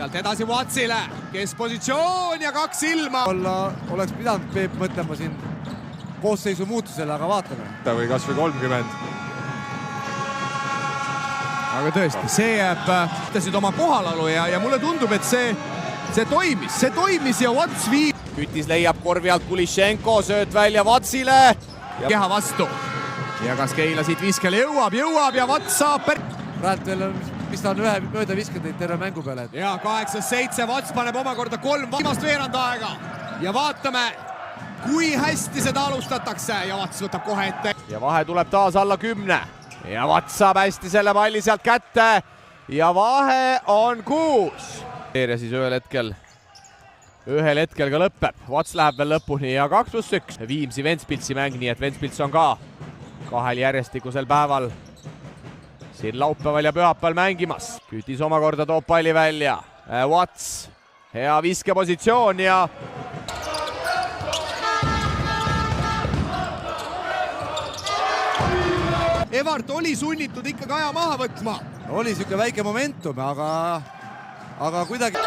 sealt edasi Watsile, keskpositsioon ja 2 silma. Oleks pidanud Peep mõtlema siin koosseisu muutusele, aga vaatame. Või kas või 30. Aga tõesti, see jääb oma kohalalu ja mulle tundub, et see toimis ja Wats viib. Kütis leiab korvi alt Kulišenko, sööt välja Watsile. Keha vastu. Ja kas Keila siit viskele jõuab ja Wats saab Praegu veel on, mis ta on ühe mööda viskanud terve mängu peale. Ja 8-7, Wats paneb omakorda 3 viimast veerand aega. Ja vaatame, kui hästi seda alustatakse ja Wats võtab kohe ette. Ja vahe tuleb taas alla 10. Ja Wats saab hästi selle palli sealt kätte. Ja vahe on 6. Ja siis ühel hetkel ka lõpeb. Wats läheb veel lõpuni ja 2+1. Viimsi Ventspilsi mäng, nii et Ventspils on ka 2 järjestikusel päeval siin laupäeval ja pühapäeval mängimas. Kütis omakorda toob palli välja. Wats, hea viskepositsioon ja Evart oli sunnitud ikkagi aja maha võtma. Oli siuke väike momentum, aga kuidagi...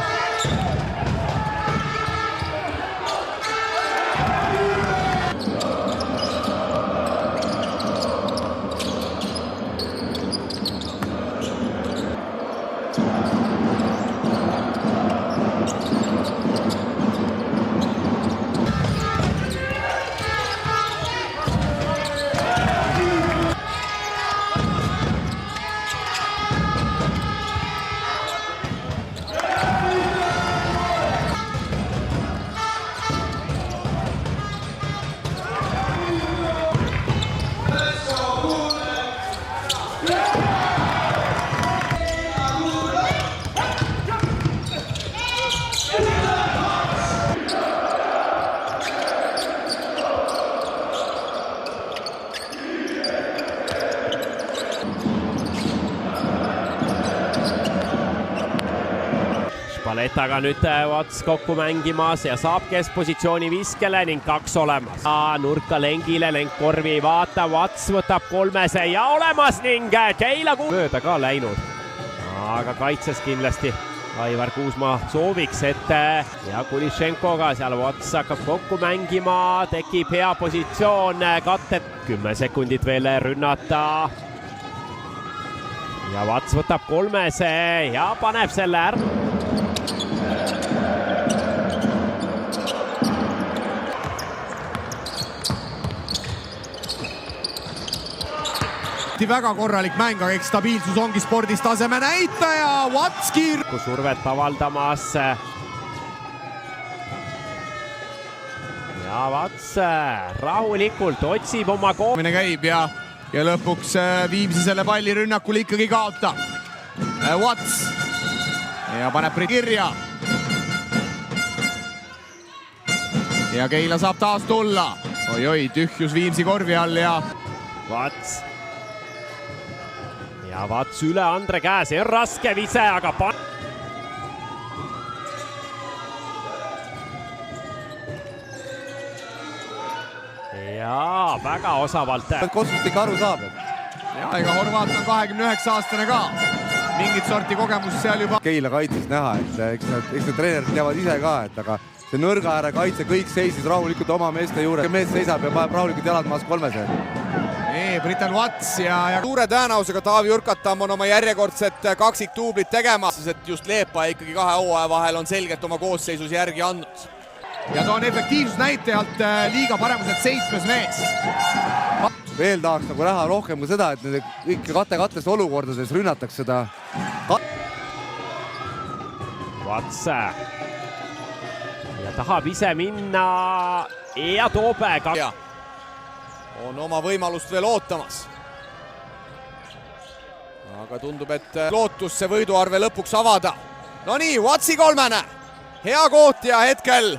Paletaga nüüd Wats kokku mängimas ja saab keskpositsiooni viskele ning 2 olemas. Nurka Lengile, Leng korvi ei vaata, Wats võtab 3 ja olemas ning Keila mööda ka läinud. Aga kaitses kindlasti Aivar Kuusmaa sooviks ette ja Kulišenkoga seal Wats hakkab kokku mängima, tekib hea positsioon, katte 10 sekundit veel rünnata. Ja Wats võtab 3 ja paneb selle ära. Väga korralik mäng, aga eks stabiilsus ongi spordis taseme näitaja. Wats survet avaldamas. Ja Wats rahulikult otsib oma käib ja lõpuks Viimsi selle palli rünnakul ikkagi kaotab. Wats ja paneb kirja. Ja Keila saab taas tulla. Oi, tühjus Viimsi korvi all ja Wats. Ja Wats üle Andre käe, see on raske vise, aga ja väga osavalt. Kossutik aru saab. Ja ega Horvaat on 29-aastane ka. Mingit sorti kogemus seal juba. Keila kaitses näha, et eks need treenerid teavad ise ka, et aga see nõrga ääre kaitse kõik seisid rahulikult oma meeste juures. Mees seisab ja paneb rahulikult jalad maas 3. Britan Wats ja suure tõenäosusega Taavi Urkatam on oma järjekordset kaksiktuublit tegema, sest just Leepa ikkagi 2 hooaja vahel on selgelt oma koosseisus järgi andnud. Ja ta on efektiivsusnäitajalt liiga paremuselt 7. mees. Veel tahaks nagu näha rohkem ka seda, et need kõik kattest olukordades rünnatakse seda. Wats ja tahab ise minna ja Toobe on oma võimalust veel ootamas. Aga tundub, et lootus see võiduarve lõpuks avada. No nii, Watsi 3. Hea koht ja hetkel